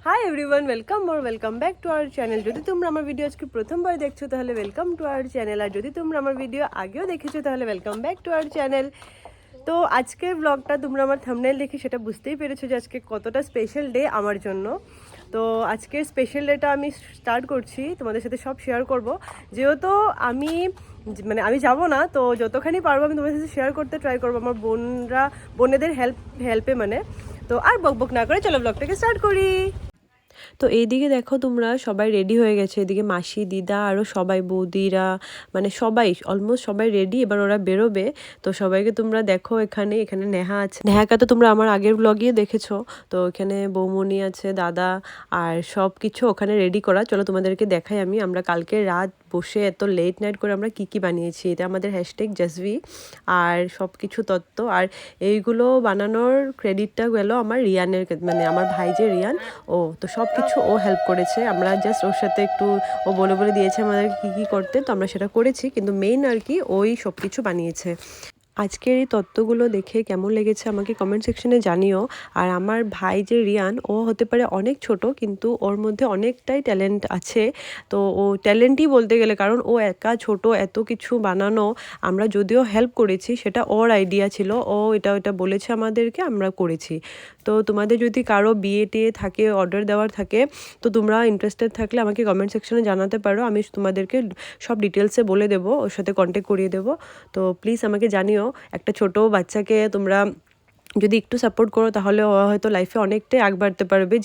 Hi everyone, welcome back to our channel. যদি তোমরা আমার ভিডিও আজকে প্রথমবার দেখছো তাহলে ওয়েলকাম টু আওয়ার চ্যানেল, আর যদি তোমরা আমার ভিডিও আগেও দেখেছো তাহলে welcome back to our channel. তো আজকের ব্লগটা তোমরা আমার থাম্বনেল দেখে সেটা বুঝতেই পেরেছো যে আজকে কতটা স্পেশাল ডে আমার জন্য। তো আজকের স্পেশাল ডেটা আমি স্টার্ট করছি, তোমাদের সাথে সব শেয়ার করব। যেহেতু আমি যাব না, তো যতখানি পারবো আমি তোমাদের সাথে শেয়ার করতে ট্রাই করবো আমার বোনেদের হেল্পে তো আর বকবক না করে চলো ব্লগটাকে স্টার্ট করি। তো এইদিকে দেখো তোমরা সবাই রেডি হয়ে গেছে, এদিকে মাসি, দিদা, আরও সবাই, বৌদিরা, মানে সবাই অলমোস্ট সবাই রেডি। এবার ওরা বেরোবে। তো সবাইকে তোমরা দেখো, এখানে নেহা আছে। নেহাকে তো তোমরা আমার আগের ব্লগিয়ে দেখেছো। তো এখানে বৌমনি আছে, দাদা, আর সব কিছু ওখানে রেডি করা। চলো তোমাদেরকে দেখাই আমরা কালকে রাত বসে এত লেট নাইট করে আমরা কি বানিয়েছি। এটা আমাদের হ্যাশট্যাগ জাসভি আর সব কিছু তত্ত্ব। আর এইগুলো বানানোর ক্রেডিটটা গেল আমার রিয়ানের, মানে আমার ভাই যে রিয়ান, তো সব কিছু ও হেল্প করেছে। আমরা জাস্ট ওর সাথে একটু ও বলে দিয়েছে আমাদের কি করতে, তো আমরা সেটা করেছি, কিন্তু মেইন আর কি ওই সব কিছু বানিয়েছে। আজকের এই তত্ত্বগুলো দেখে কেমন লেগেছে আমাকে কমেন্ট সেকশনে জানিও। আর আমার ভাই যে রিয়ান, ও হতে পারে অনেক ছোট, কিন্তু ওর মধ্যে অনেকটাই ট্যালেন্ট আছে। তো ও ট্যালেন্টই বলতে গেলে, কারণ ও একা ছোট, এত কিছু বানানো। আমরা যদিও হেল্প করেছি, সেটা ওর আইডিয়া ছিল, ও এটা বলেছে আমাদেরকে, আমরা করেছি। তো তোমাদের যদি কারো বিয়ে টিয়ে থাকে, অর্ডার দেওয়ার থাকে, তো তোমরা ইন্টারেস্টেড থাকলে আমাকে কমেন্ট সেকশনে জানাতে পারো। আমি তোমাদেরকে সব ডিটেলসে বলে দেবো, ওর সাথে কন্ট্যাক্ট করিয়ে দেবো। তো প্লিজ আমাকে জানিও। একটা ছোট বাচ্চাকে তোমরা যদি একটু সাপোর্ট করো, তাহলে ও হয়তো লাইফে অনেকটাই আগ বাড়তে পারবে।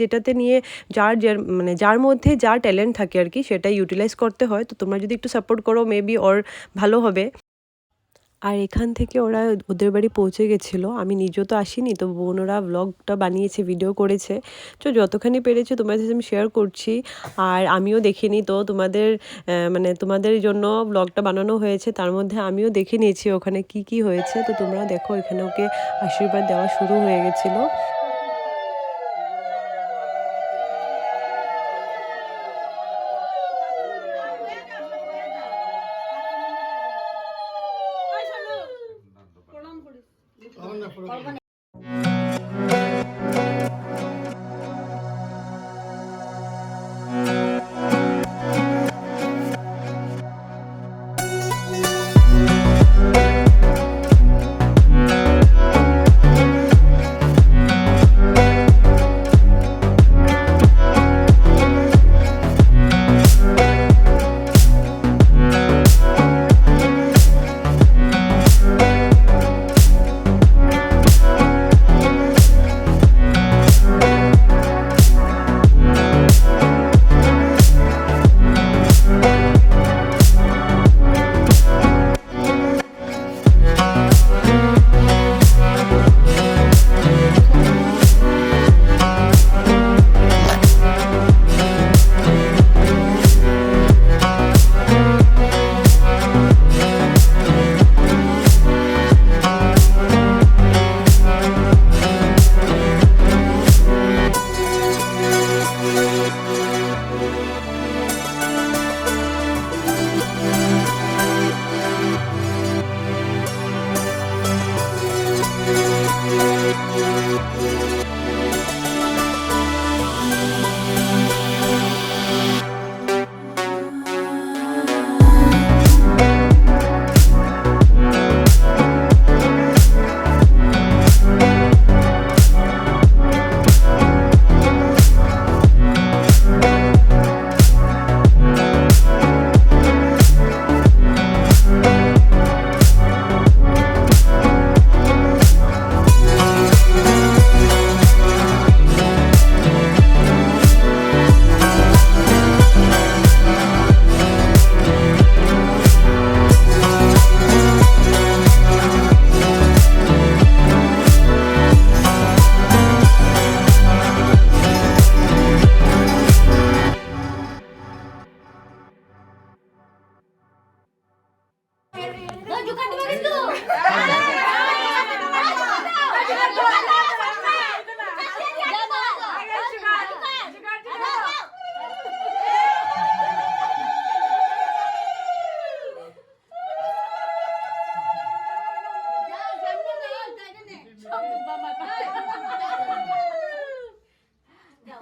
যেটাতে নিয়ে যার মধ্যে যার ট্যালেন্ট থাকে আর কি, সেটাই ইউটিলাইজ করতে হয়। তো তোমরা যদি একটু সাপোর্ট করো, মেবি ওর ভালো হবে। আর এখান থেকে ওরা ওদের বাড়ি পৌঁছে গেছিলো। আমি নিজেও তো আসিনি, তো বোনরা ব্লগটা বানিয়েছে, ভিডিও করেছে। তো যতখানি পেরেছে তোমাদের সাথে আমি শেয়ার করছি। আর আমিও দেখিনি, তো তোমাদের জন্য ব্লগটা বানানো হয়েছে, তার মধ্যে আমিও দেখে নিয়েছি ওখানে কি হয়েছে। তো তোমরা দেখো, এখানে ওকে আশীর্বাদ দেওয়া শুরু হয়ে গেছিলো।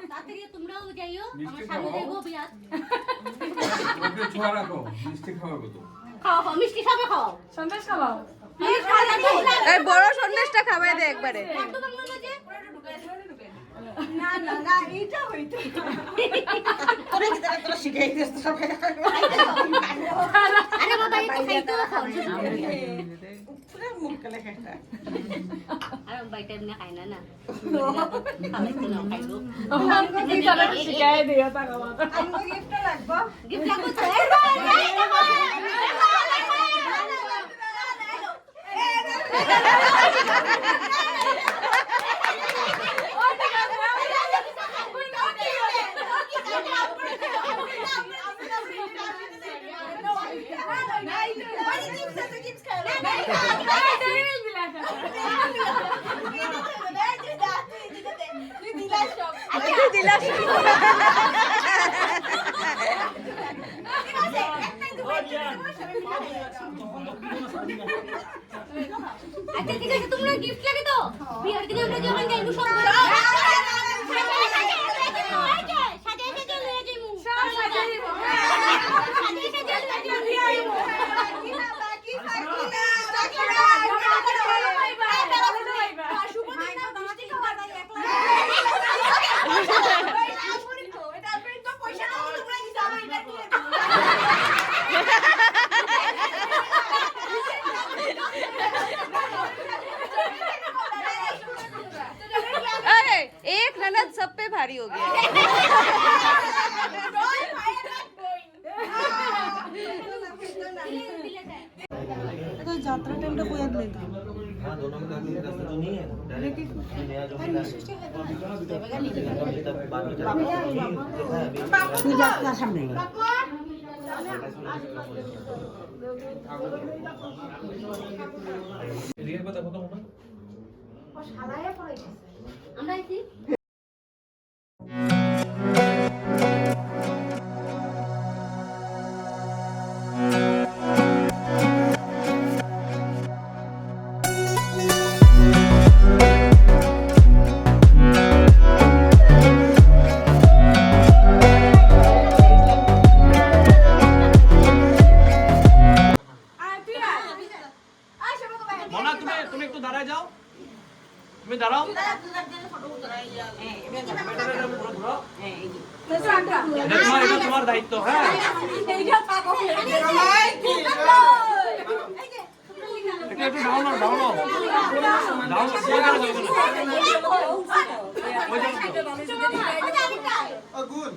তাড়াতাড়ি তোমরাও যাইও আমার স্বামী যাইবো বিয়াত ওকে ছোঁয়া রাখো মিষ্টি খাওয়াবো তো খাও মিষ্টি খাবে খাও সন্দেশ খাওয়াও এই বড় সন্দেশটা খাওয়াই দে একবারে লাড্ডু বানানো না যে না না না এইটা হইতো তোরে কি তোরা শিখাই দিস তো সবাই আরে বাবা এই খাইতো খাও পুরো মুখ কালে খাইতা আরে বাইটা এমনি খাই না না খাইতো না খাইতো আমাকে কি তারা শিখাই দিও তা বাবা আমাকে গিফটটা লাগবে গিফট লাগো আচ্ছা ঠিক আছে তোমরা গিফট লাগে তো বিয়ার দিনে আমরা যখন যাইবো সব अरे एक ननद सब पे भारी हो गया তো যাত্রা টাইমটা কইয়া দিলে हाँ दोनों के दाखिल का जो नहीं है डायरेक्ट नया जो मिला है अभी तक बाद में चला देखा है अभी তুই যাত্রা সামনে রিয়েল কথা কত মনে আমরা আইছি মোনা তুমি একটু দাঁড়ায় যাও তুমি দাঁড়াও এটা তোমার দায়িত্ব হ্যাঁ একটু ডাউন ডাউন गुड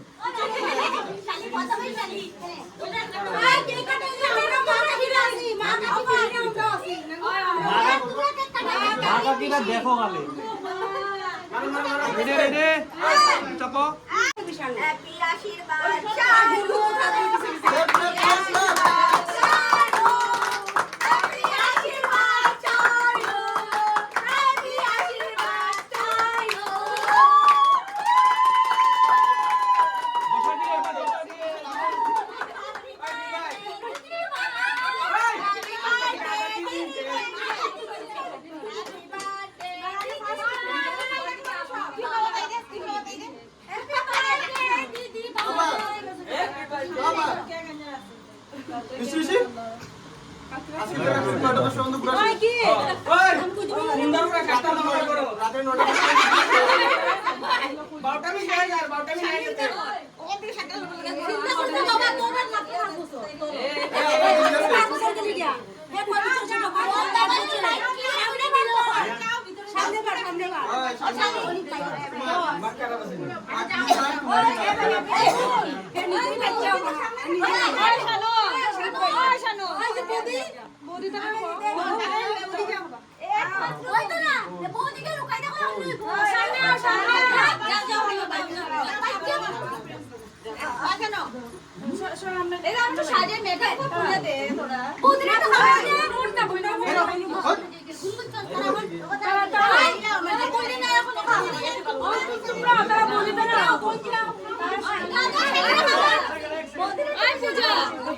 দেখো খালি রেডি রেডি চাপো হ্যাপি আশীর্বাদ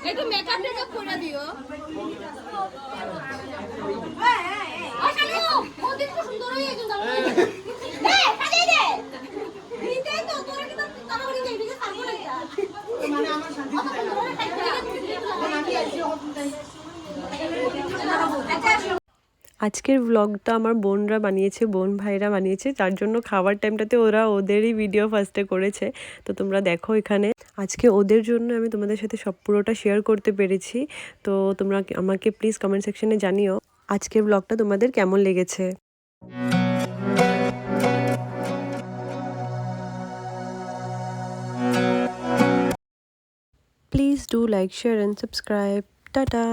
একটু মেকআপ টেকআপ করে দিও সুন্দর হয়ে একজন আজকের ব্লগটা আমার বোনরা বানিয়েছে, বোন ভাইরা বানিয়েছে, যার জন্য খাবার টাইমটাতে ওরা ওদেরই ভিডিও ফার্স্টে করেছে। তো তোমরা দেখো এখানে আজকে ওদের জন্য আমি তোমাদের সাথে সব পুরোটা শেয়ার করতে পেরেছি। তো তোমরা আমাকে প্লিজ কমেন্ট সেকশনে জানিও আজকের ব্লগটা তোমাদের কেমন লেগেছে। Please do like, share and subscribe. Ta-ta!